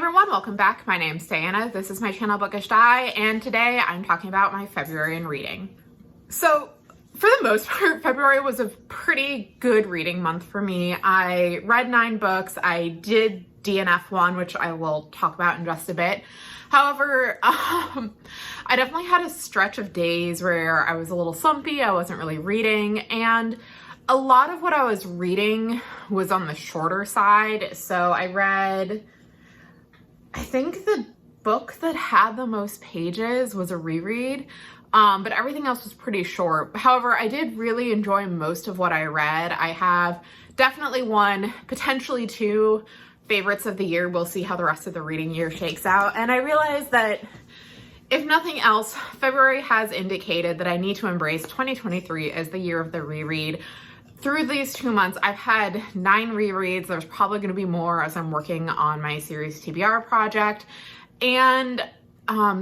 everyone, welcome back. My name's Diana. This is my channel Bookish Di, and today I'm talking about my February in reading. So for the most part, February was a pretty good reading month for me. I read 9 books. I did DNF one, which I will talk about in just a bit. However, I definitely had a stretch of days where I was a little slumpy. I wasn't really reading, and a lot of what I was reading was on the shorter side. So I read, I think the book that had the most pages was a reread, but everything else was pretty short. However, I did really enjoy most of what I read. I have definitely one, potentially 2 favorites of the year. We'll see how the rest of the reading year shakes out. And I realized that if nothing else, February has indicated that I need to embrace 2023 as the year of the reread. Through these 2 months, I've had 9 rereads. There's probably going to be more as I'm working on my series TBR project. And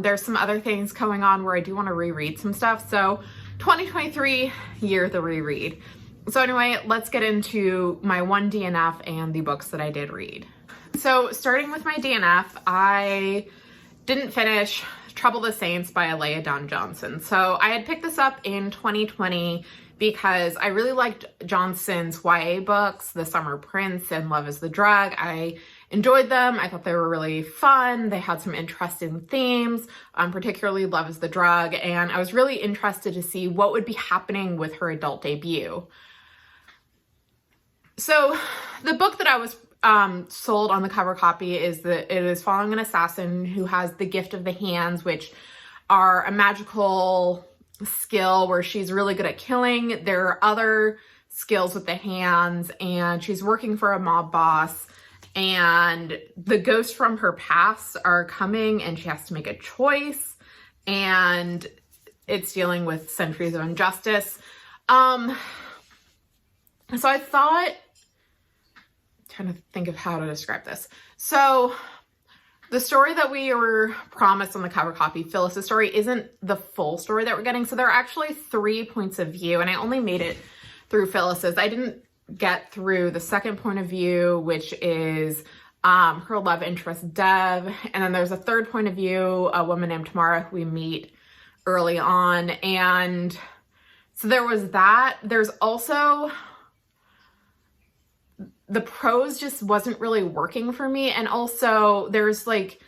there's some other things going on where I do want to reread some stuff. So 2023, year of the reread. So anyway, let's get into my 1 DNF and the books that I did read. So starting with my DNF, I didn't finish Trouble the Saints by Alea Dawn Johnson. So I had picked this up in 2020 because I really liked Johnson's YA books, The Summer Prince and Love is the Drug. I enjoyed them. I thought they were really fun. They had some interesting themes, particularly Love is the Drug. And I was really interested to see what would be happening with her adult debut. So the book that I was sold on the cover copy is that it is following an assassin who has the gift of the hands, which are a magical skill where she's really good at killing. There are other skills with the hands, and she's working for a mob boss, and the ghosts from her past are coming and she has to make a choice, and it's dealing with centuries of injustice. So I thought, trying to think of how to describe this. So the story that we were promised on the cover copy, Phyllis's story, isn't the full story that we're getting. So there are actually 3 points of view, and I only made it through Phyllis's. I didn't get through the second point of view, which is her love interest, Dev. And then there's a third point of view, a woman named Tamara, who we meet early on. And so there was that. There's also, the prose just wasn't really working for me. And also there's like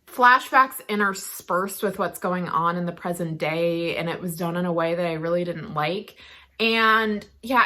flashbacks interspersed with what's going on in the present day. And it was done in a way that I really didn't like. And yeah,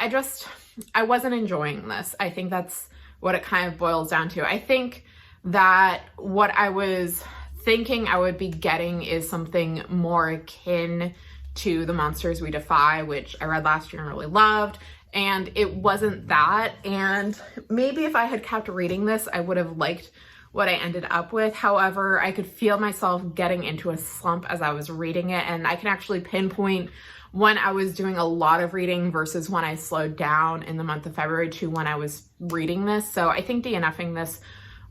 I wasn't enjoying this. I think that's what it kind of boils down to. I think that what I was thinking I would be getting is something more akin to The Monsters We Defy, which I read last year and really loved. And it wasn't that. And maybe if I had kept reading this, I would have liked what I ended up with. However, I could feel myself getting into a slump as I was reading it. And I can actually pinpoint when I was doing a lot of reading versus when I slowed down in the month of February to when I was reading this. So I think DNFing this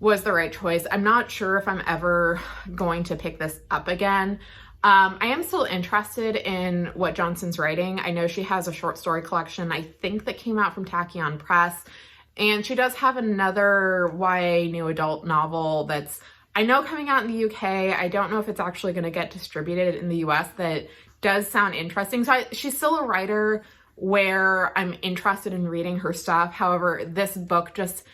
was the right choice. I'm not sure if I'm ever going to pick this up again. I am still interested in what Johnson's writing. I know she has a short story collection, I think, that came out from Tachyon Press. And she does have another YA new adult novel that's, I know, coming out in the UK. I don't know if it's actually going to get distributed in the US. That does sound interesting. So she's still a writer where I'm interested in reading her stuff. However, this book just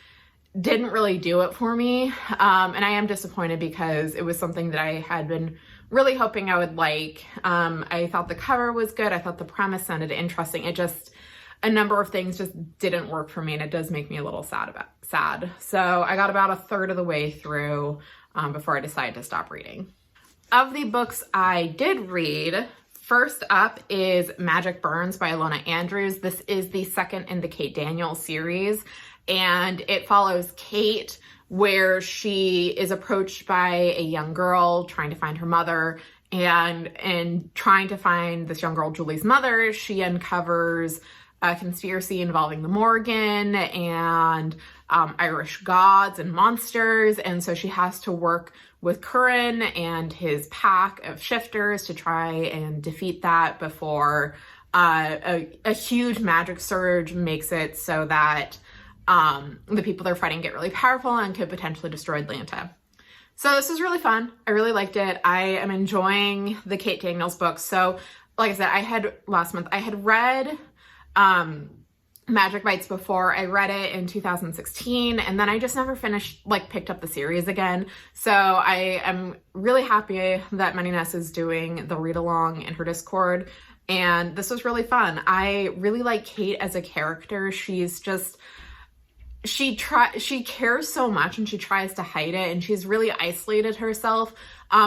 didn't really do it for me. And I am disappointed because it was something that I had been really hoping I would like. I thought the cover was good. I thought the premise sounded interesting. It just, a number of things just didn't work for me, and it does make me a little sad. So I got about a third of the way through before I decided to stop reading. Of the books I did read, first up is Magic Burns by Ilona Andrews. This is the second in the Kate Daniels series, and it follows Kate, where she is approached by a young girl trying to find her mother, and trying to find this young girl, Julie's mother, she uncovers a conspiracy involving the Morgan and Irish gods and monsters. And so she has to work with Curran and his pack of shifters to try and defeat that before a huge magic surge makes it so that the people they're fighting get really powerful and could potentially destroy Atlanta. So this was really fun. I really liked it. I am enjoying the Kate Daniels books. So like I said, last month I had read Magic Bites before. I read it in 2016 and then I just never picked up the series again. So I am really happy that Money Ness is doing the read along in her Discord. And this was really fun. I really like Kate as a character. She's just, she cares so much and she tries to hide it, and she's really isolated herself.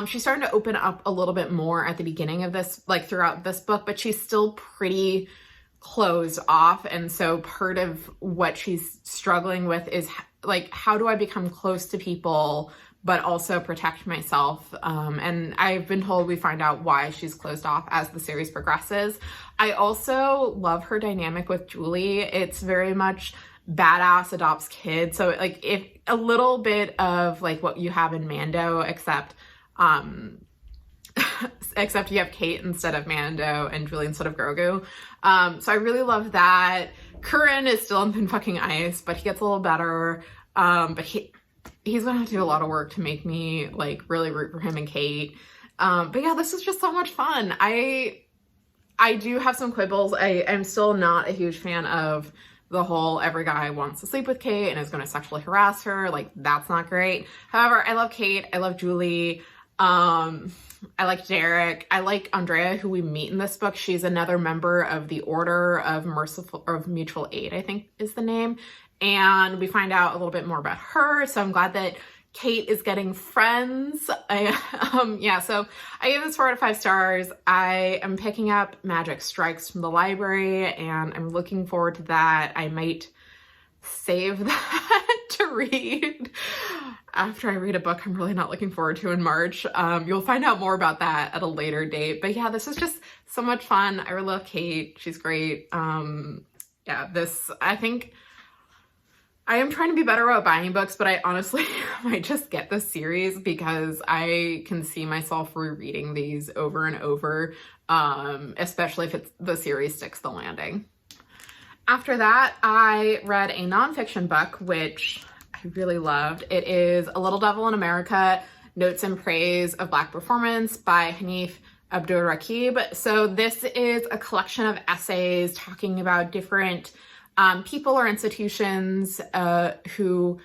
She's starting to open up a little bit more at the beginning of this, throughout this book, but she's still pretty closed off. And so part of what she's struggling with is how do I become close to people but also protect myself? And I've been told we find out why she's closed off as the series progresses. I also love her dynamic with Julie. It's very much badass adopts kid. So if a little bit of what you have in Mando, except you have Kate instead of Mando and Julie instead of Grogu. So I really love that. Curran is still in thin fucking ice, but he gets a little better. But he's gonna have to do a lot of work to make me really root for him and Kate. But yeah, this is just so much fun. I do have some quibbles. I'm still not a huge fan of the whole every guy wants to sleep with Kate and is going to sexually harass her. That's not great. However, I love Kate. I love Julie. I like Derek. I like Andrea, who we meet in this book. She's another member of the Order of Mutual Aid, I think is the name. And we find out a little bit more about her. So I'm glad that Kate is getting friends. So I gave this 4 out of 5 stars. I am picking up Magic Strikes from the library and I'm looking forward to that. I might save that to read after I read a book I'm really not looking forward to in March. You'll find out more about that at a later date. But yeah, this is just so much fun. I really love Kate. She's great. I think I am trying to be better about buying books, but I honestly might just get this series because I can see myself rereading these over and over, especially if the series sticks the landing. After that, I read a nonfiction book, which I really loved. It is A Little Devil in America, Notes and Praise of Black Performance by Hanif Abdurraqib. So this is a collection of essays talking about different people or institutions who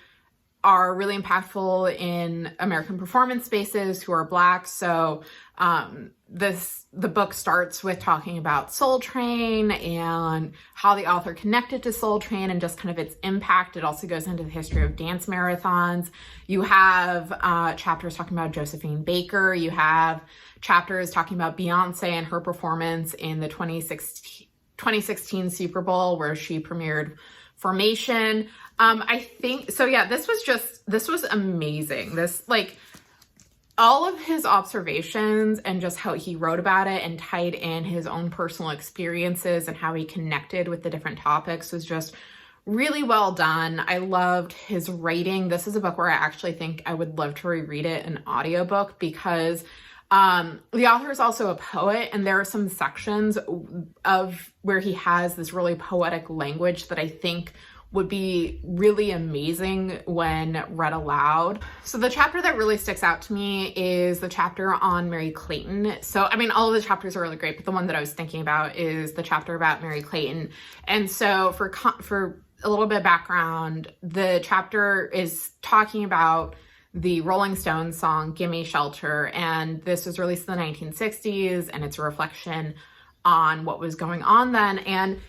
are really impactful in American performance spaces who are Black. So the book starts with talking about Soul Train and how the author connected to Soul Train and just kind of its impact. It also goes into the history of dance marathons. You have chapters talking about Josephine Baker. You have chapters talking about Beyonce and her performance in the 2016 Super Bowl where she premiered Formation. This was amazing. All of his observations and just how he wrote about it and tied in his own personal experiences and how he connected with the different topics was just really well done. I loved his writing. This is a book where I actually think I would love to reread it in audiobook because the author is also a poet, and there are some sections of where he has this really poetic language that I think would be really amazing when read aloud. So the chapter that really sticks out to me is the chapter on Mary Clayton. So, all of the chapters are really great, but the one that I was thinking about is the chapter about Mary Clayton. And so for a little bit of background, the chapter is talking about the Rolling Stones song, Gimme Shelter. And this was released in the 1960s, and it's a reflection on what was going on then. And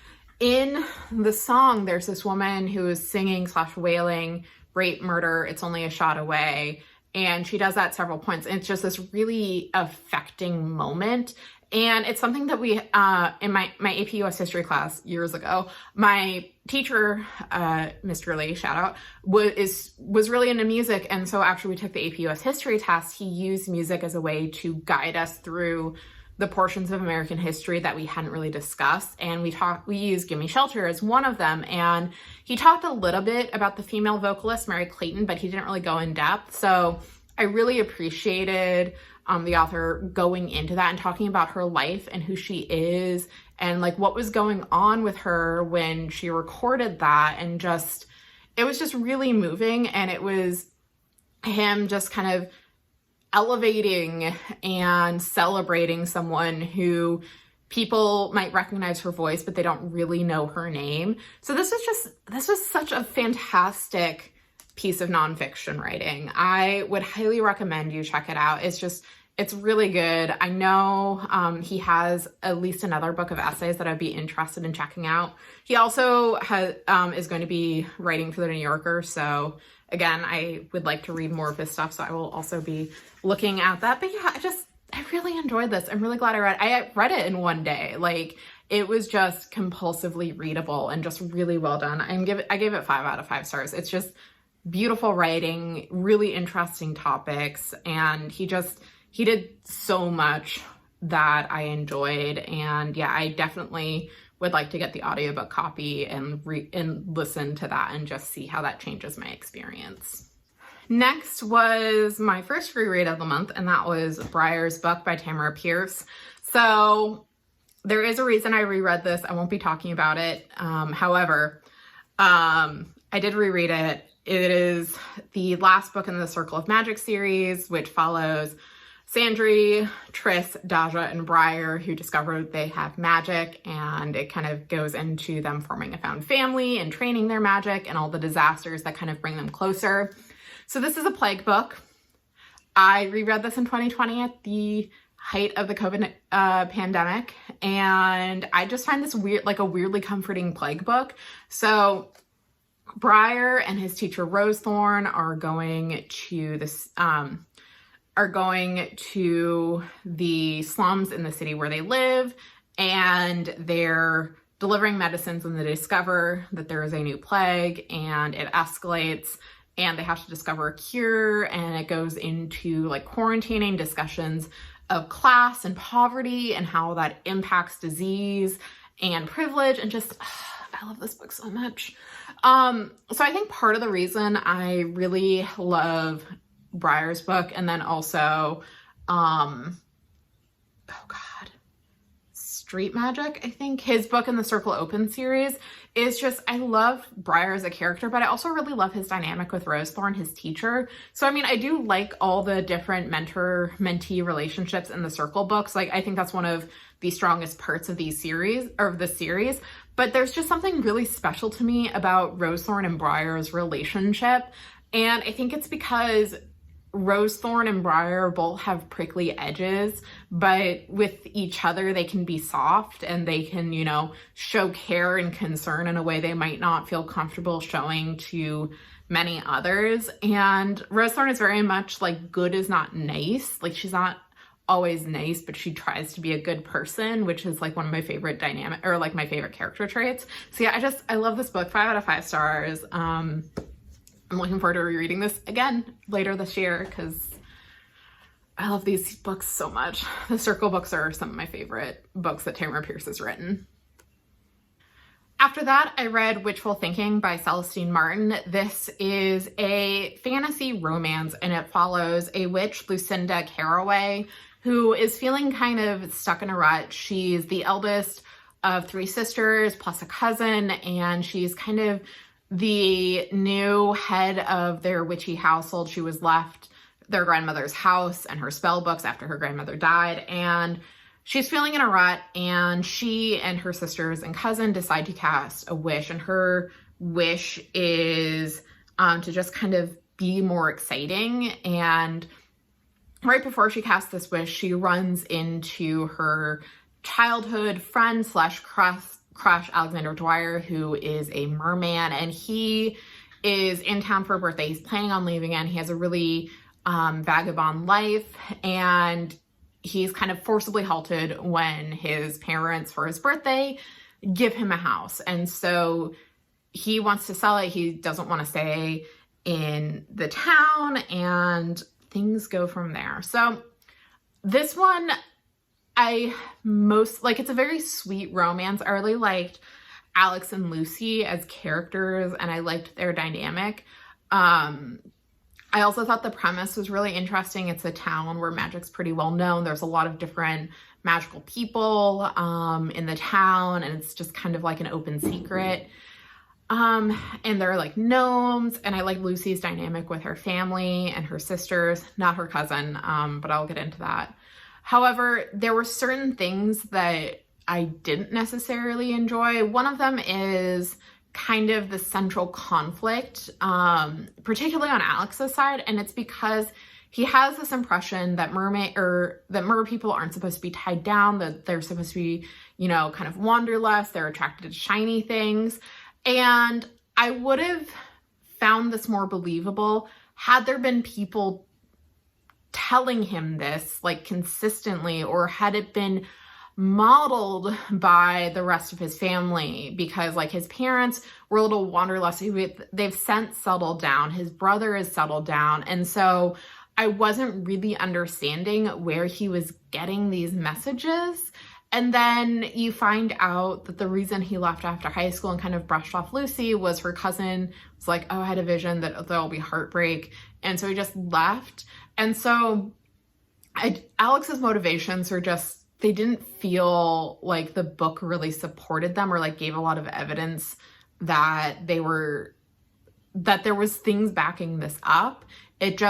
in the song, there's this woman who is singing / wailing, rape, murder, it's only a shot away. And she does that several points. And it's just this really affecting moment. And it's something that we, in my AP US history class years ago, my teacher, Mr. Lee, shout out, was really into music. And so after we took the AP US history test, he used music as a way to guide us through the portions of American history that we hadn't really discussed. And we used Gimme Shelter as one of them. And he talked a little bit about the female vocalist, Mary Clayton, but he didn't really go in depth. So I really appreciated the author going into that and talking about her life and who she is and what was going on with her when she recorded that. And it was just really moving. And it was him just kind of elevating and celebrating someone who people might recognize her voice, but they don't really know her name. So this was such a fantastic piece of nonfiction writing. I would highly recommend you check it out. It's really good. I know he has at least another book of essays that I'd be interested in checking out. He also is going to be writing for the New Yorker. So again, I would like to read more of his stuff. So I will also be looking at that. But yeah, I really enjoyed this. I'm really glad I read it in one day. Like, it was just compulsively readable and just really well done. I gave it 5 out of 5 stars. It's just beautiful writing, really interesting topics, and he did so much that I enjoyed. And yeah, I definitely would like to get the audiobook copy and listen to that and just see how that changes my experience. Next was my first reread of the month, and that was Breyers Book by Tamara Pierce. So there is a reason I reread this. I won't be talking about it. However, I did reread it. It is the last book in the Circle of Magic series, which follows Sandry, Triss, Daja, and Breyer, who discovered they have magic, and it kind of goes into them forming a found family and training their magic and all the disasters that kind of bring them closer. So this is a plague book. I reread this in 2020 at the height of the COVID pandemic, and I just find this a weirdly comforting plague book. So Breyer and his teacher Rosethorn are going to the slums in the city where they live, and they're delivering medicines when they discover that there is a new plague, and it escalates, and they have to discover a cure, and it goes into like quarantining, discussions of class and poverty and how that impacts disease and privilege, and just I love this book so much. So I think part of the reason I really love Breyers Book, and then also Street Magic, I think his book in the Circle Open series, is just, I love Breyer as a character, but I also really love his dynamic with Rosethorn, his teacher. So I mean, I do like all the different mentor-mentee relationships in the Circle books. Like, I think that's one of the strongest parts of this series, but there's just something really special to me about Rosethorn and Breyer's relationship. And I think it's because Rosethorn and Breyer both have prickly edges, but with each other they can be soft, and they can, show care and concern in a way they might not feel comfortable showing to many others. And Rosethorn is very much like good is not nice. Like, she's not always nice, but she tries to be a good person, which is like one of my favorite my favorite character traits. So yeah, I love this book. 5 out of 5 stars. I'm looking forward to rereading this again later this year because I love these books so much. The Circle books are some of my favorite books that Tamara Pierce has written. After that, I read Wishful Thinking by Celestine Martin. This is a fantasy romance, and it follows a witch, Lucinda Carraway, who is feeling kind of stuck in a rut. She's the eldest of 3 sisters plus a cousin, and she's kind of the new head of their witchy household. She was left their grandmother's house and her spell books after her grandmother died, and she's feeling in a rut, and she and her sisters and cousin decide to cast a wish, and her wish is to just kind of be more exciting. And right before she casts this wish, she runs into her childhood friend / crush Alexander Dwyer, who is a merman, and he is in town for a birthday. He's planning on leaving, and he has a really vagabond life, and he's kind of forcibly halted when his parents, for his birthday, give him a house. And so he wants to sell it. He doesn't want to stay in the town, and things go from there. So this one, it's a very sweet romance. I really liked Alex and Lucy as characters, and I liked their dynamic. I also thought the premise was really interesting. It's a town where magic's pretty well known. There's a lot of different magical people in the town, and it's just kind of like an open secret. And they're like gnomes, and I like Lucy's dynamic with her family and her sisters, not her cousin, but I'll get into that. However, there were certain things that I didn't necessarily enjoy. One of them is kind of the central conflict, particularly on Alex's side, and it's because he has this impression that mer people aren't supposed to be tied down, that they're supposed to be, you know, kind of wanderlust, they're attracted to shiny things. And I would have found this more believable had there been people telling him this like consistently, or had it been modeled by the rest of his family, because like his parents were a little wanderlusty. They've since settled down. His brother has settled down. And so I wasn't really understanding where he was getting these messages. And then you find out that the reason he left after high school and kind of brushed off Lucy was her cousin was like, oh, I had a vision that there'll be heartbreak. And so he just left. And so Alex's motivations are just, they didn't feel like the book really supported them or like gave a lot of evidence that there was things backing this up. It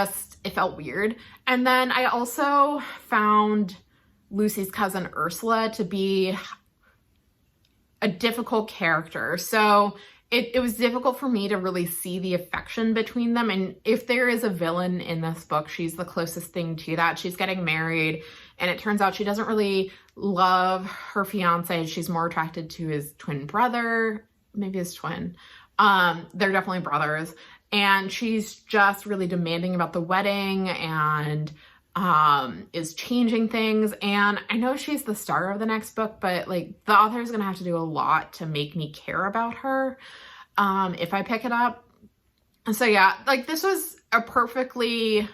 felt weird. And then I also found Lucy's cousin Ursula to be a difficult character. So it was difficult for me to really see the affection between them. And if there is a villain in this book, she's the closest thing to that. She's getting married, and it turns out she doesn't really love her fiance. She's more attracted to his twin brother, maybe his twin. They're definitely brothers. And she's just really demanding about the wedding and is changing things. And I know she's the star of the next book, but like the author is going to have to do a lot to make me care about her if I pick it up. And so yeah, like this was a perfectly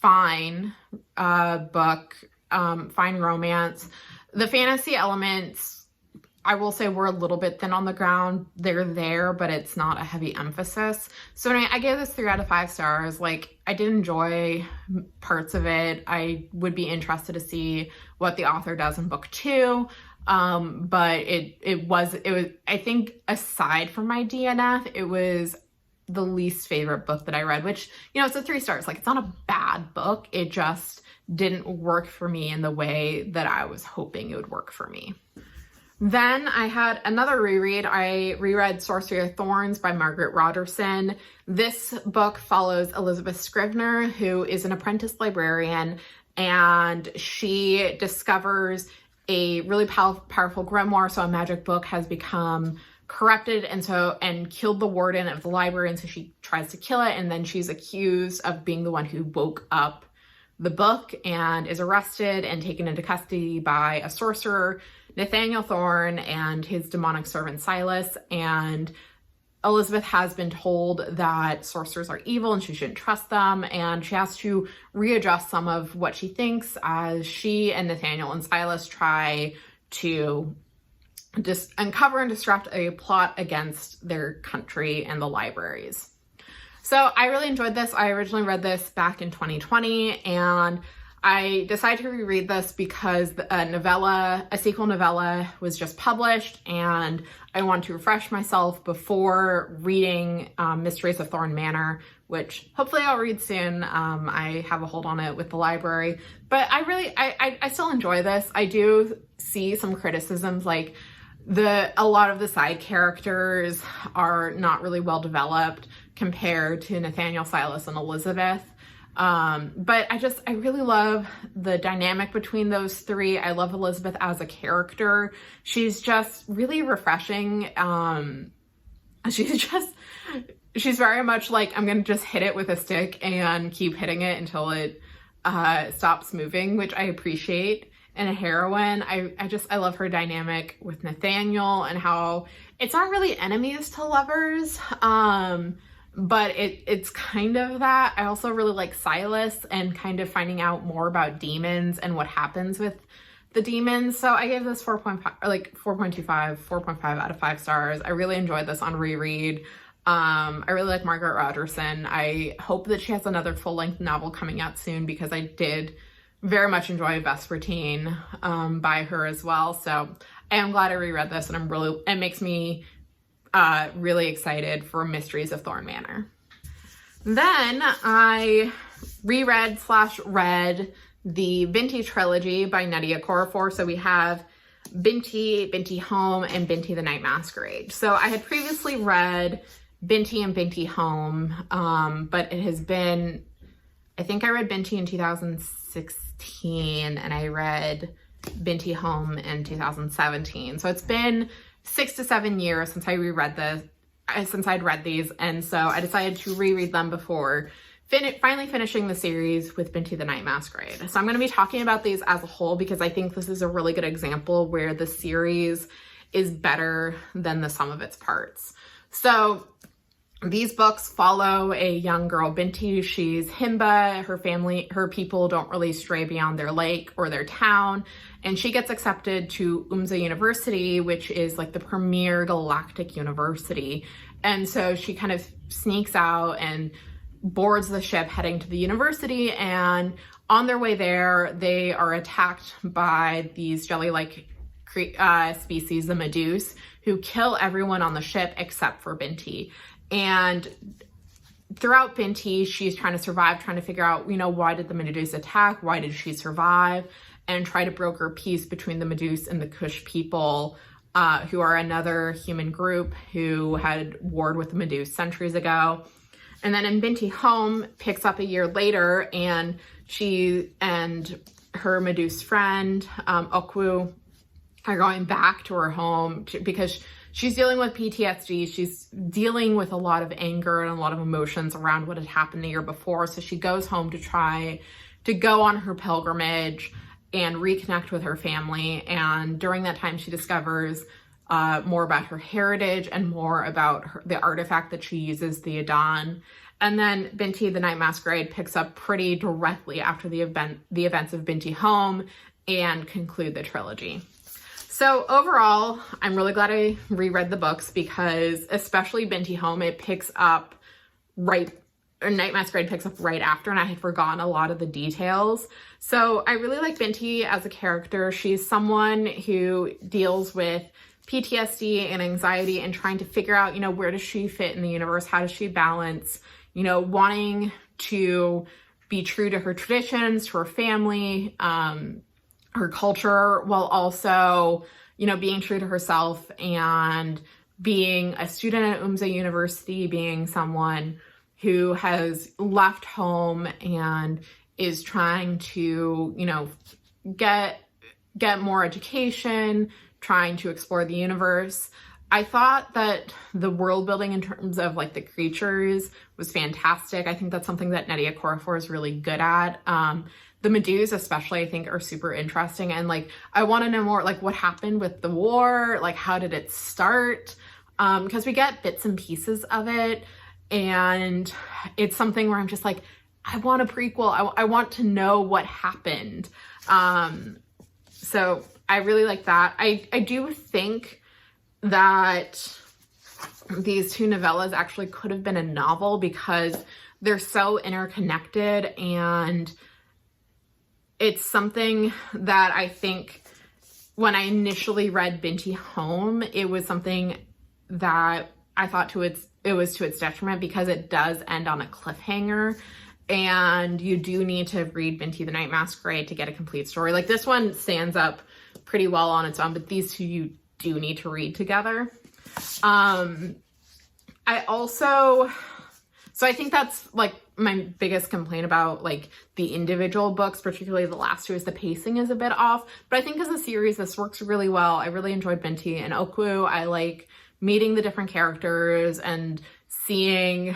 fine book, fine romance. The fantasy elements, I will say, we're a little bit thin on the ground. They're there, but it's not a heavy emphasis. So anyway, I gave this 3 out of 5 stars. Like, I did enjoy parts of it. I would be interested to see what the author does in book 2. But it was, I think aside from my DNF, it was the least favorite book that I read, which, you know, it's a 3 stars. Like, it's not a bad book. It just didn't work for me in the way that I was hoping it would work for me. Then I had another reread. I reread Sorcery of Thorns by Margaret Rogerson. This book follows Elizabeth Scrivener, who is an apprentice librarian, and she discovers a really powerful grimoire. So a magic book has become corrupted and killed the warden of the library, and so she tries to kill it, and then she's accused of being the one who woke up the book and is arrested and taken into custody by a sorcerer, Nathaniel Thorne, and his demonic servant Silas. And Elizabeth has been told that sorcerers are evil and she shouldn't trust them, and she has to readjust some of what she thinks as she and Nathaniel and Silas try to just uncover and disrupt a plot against their country and the libraries. So I really enjoyed this. I originally read this back in 2020, and I decided to reread this because a sequel novella was just published, and I want to refresh myself before reading Mysteries of Thorn Manor, which hopefully I'll read soon. I have a hold on it with the library, but I still enjoy this. I do see some criticisms, like a lot of the side characters are not really well developed compared to Nathaniel, Silas, and Elizabeth. But I really love the dynamic between those 3. I love Elizabeth as a character. She's just really refreshing. She's very much like, I'm going to just hit it with a stick and keep hitting it until it stops moving, which I appreciate in a heroine. I love her dynamic with Nathaniel and how it's not really enemies to lovers. But it's kind of that. I also really like Silas and kind of finding out more about demons and what happens with the demons. So I gave this 4.5 out of 5 stars. I really enjoyed this on reread. I really like Margaret Rogerson. I hope that she has another full-length novel coming out soon, because I did very much enjoy Vespertine by her as well. So I am glad I reread this, and it makes me really excited for Mysteries of Thorn Manor. Then I reread the Binti trilogy by Nnedi Okorafor. So we have Binti, Binti Home, and Binti the Night Masquerade. So I had previously read Binti and Binti Home, but it has been, I think I read Binti in 2016 and I read Binti Home in 2017. So it's been 6 to 7 years since I'd read these, and so I decided to reread them before finally finishing the series with Binti the Night Masquerade. So I'm going to be talking about these as a whole because I think this is a really good example where the series is better than the sum of its parts. So these books follow a young girl, Binti. She's Himba. Her people don't really stray beyond their lake or their town. And she gets accepted to Umza University, which is like the premier galactic university. And so she kind of sneaks out and boards the ship heading to the university. And on their way there, they are attacked by these jelly-like species, the Medusa, who kill everyone on the ship except for Binti. And throughout Binti, she's trying to survive, trying to figure out, why did the Medusa attack? Why did she survive? And try to broker peace between the Medusa and the Kush people, who are another human group who had warred with the Medusa centuries ago. And then in Binti Home picks up a year later, and she and her Medusa friend, Okwu, are going back to her home because she's dealing with PTSD. She's dealing with a lot of anger and a lot of emotions around what had happened the year before. So she goes home to try to go on her pilgrimage and reconnect with her family. And during that time, she discovers more about her heritage and more about the artifact that she uses, the Adan. And then Binti the Night Masquerade picks up pretty directly after the events of Binti Home and conclude the trilogy. So overall, I'm really glad I reread the books because especially Binti Home, it picks up Night Masquerade picks up right after, and I had forgotten a lot of the details. So I really like Binti as a character. She's someone who deals with PTSD and anxiety and trying to figure out, where does she fit in the universe? How does she balance, wanting to be true to her traditions, to her family, her culture, while also, being true to herself and being a student at Umza University, being someone who has left home and is trying to, get more education, trying to explore the universe. I thought that the world building in terms of like the creatures was fantastic. I think that's something that Nnedi Okorafor is really good at. The Medusa especially, I think, are super interesting. And like, I want to know more, like what happened with the war, like how did it start? Because we get bits and pieces of it. And it's something where I'm just like, I want a prequel. I want to know what happened. So I really like that. I do think that these two novellas actually could have been a novel because they're so interconnected, and it's something that I think when I initially read Binti Home, it was something that I thought it was to its detriment because it does end on a cliffhanger, and you do need to read Binti the Night Masquerade to get a complete story. Like this one stands up pretty well on its own, but these two you do need to read together. So I think that's like my biggest complaint about like the individual books, particularly the last two, is the pacing is a bit off. But I think as a series, this works really well. I really enjoyed Binti and Okwu. I like meeting the different characters and seeing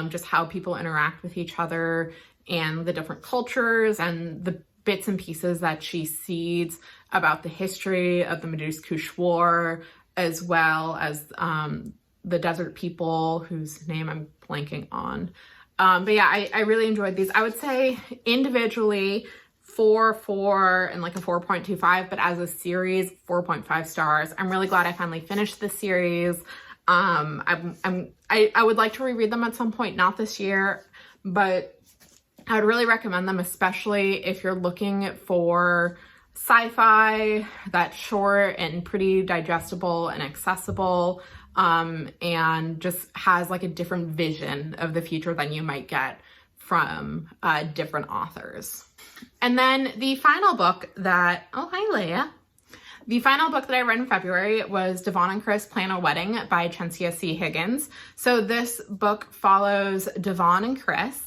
just how people interact with each other and the different cultures and the bits and pieces that she seeds about the history of the Medusa Kush War, as well as the desert people whose name I'm blanking on. But yeah, I really enjoyed these. I would say individually 4 and like a 4.25, but as a series, 4.5 stars. I'm really glad I finally finished this series. I would like to reread them at some point, not this year, but I would really recommend them, especially if you're looking for sci-fi that's short and pretty digestible and accessible. and just has like a different vision of the future than you might get from different authors. And then the final book that, oh, hi, Leia. The final book that I read in February was Devon and Chris Plan a Wedding by Chensia C. Higgins. So this book follows Devon and Chris,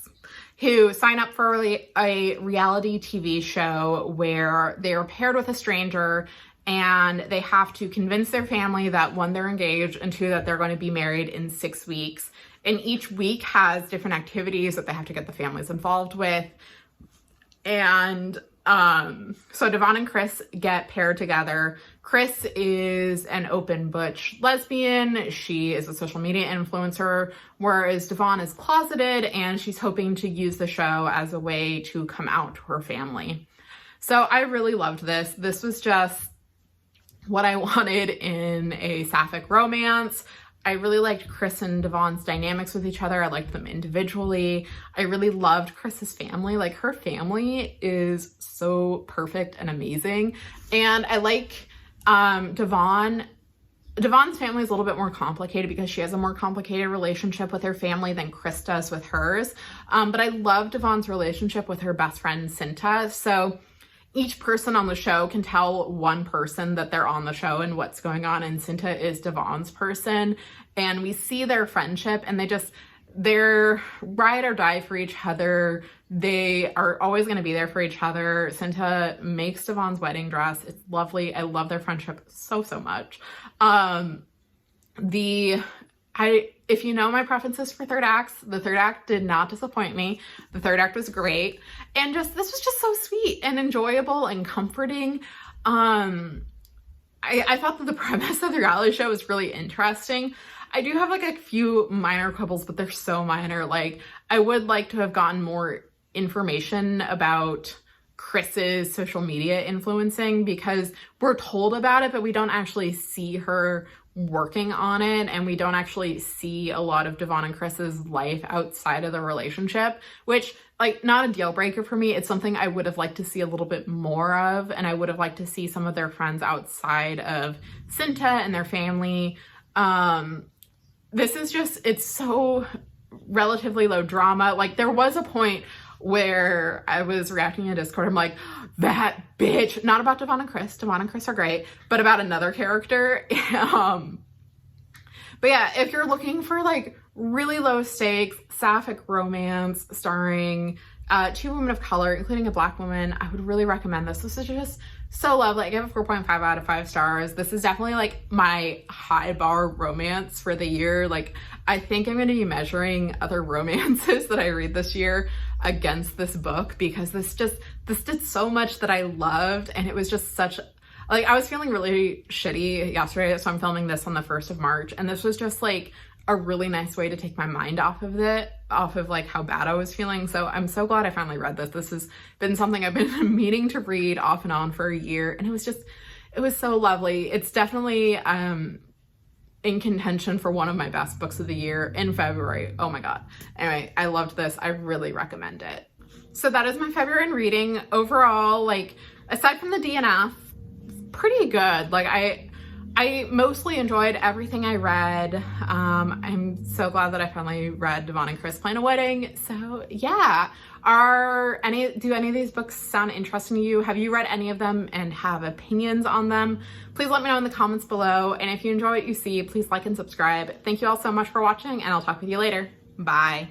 who sign up for a reality TV show where they are paired with a stranger and they have to convince their family that, one, they're engaged, and two, that they're going to be married in 6 weeks. And each week has different activities that they have to get the families involved with. And so Devon and Chris get paired together. Chris is an open butch lesbian. She is a social media influencer, whereas Devon is closeted, and she's hoping to use the show as a way to come out to her family. So I really loved this. This was just what I wanted in a sapphic romance. I really liked Chris and Devon's dynamics with each other. I liked them individually. I really loved Chris's family. Like, her family is so perfect and amazing. And I like Devon's family is a little bit more complicated because she has a more complicated relationship with her family than Chris does with hers. But I love Devon's relationship with her best friend, Cinta. So each person on the show can tell one person that they're on the show and what's going on, and Cinta is Devon's person. And we see their friendship, and they're ride or die for each other. They are always going to be there for each other. Cinta makes Devon's wedding dress. It's lovely. I love their friendship so, so much. If you know my preferences for third acts, the third act did not disappoint me. The third act was great. And this was just so sweet and enjoyable and comforting. I thought that the premise of the reality show was really interesting. I do have like a few minor quibbles, but they're so minor. Like, I would like to have gotten more information about Chris's social media influencing, because we're told about it, but we don't actually see her working on it, and we don't actually see a lot of Devon and Chris's life outside of the relationship, which, like, not a deal breaker for me. It's something I would have liked to see a little bit more of, and I would have liked to see some of their friends outside of Cinta and their family. This is just, it's so relatively low drama. Like, there was a point where I was reacting in Discord. I'm like, that bitch, not about Devon and Chris. Devon and Chris are great, but about another character. But yeah, if you're looking for like really low stakes, sapphic romance starring 2 women of color, including a Black woman, I would really recommend this. This is just so lovely. I give it 4.5 out of 5 stars. This is definitely like my high bar romance for the year. Like, I think I'm going to be measuring other romances that I read this year against this book, because this did so much that I loved, and it was just such, like, I was feeling really shitty yesterday, so I'm filming this on the 1st of March, and this was just like a really nice way to take my mind off of like how bad I was feeling. So I'm so glad I finally read this. This has been something I've been meaning to read off and on for a year, and it was so lovely. It's definitely in contention for one of my best books of the year in February. Oh my God. Anyway, I loved this. I really recommend it. So that is my February in reading. Overall, like, aside from the DNF, pretty good. Like, I mostly enjoyed everything I read. I'm so glad that I finally read Devon and Chris Plan a Wedding. So yeah, do any of these books sound interesting to you? Have you read any of them and have opinions on them? Please let me know in the comments below. And if you enjoy what you see, please like and subscribe. Thank you all so much for watching, and I'll talk with you later. Bye.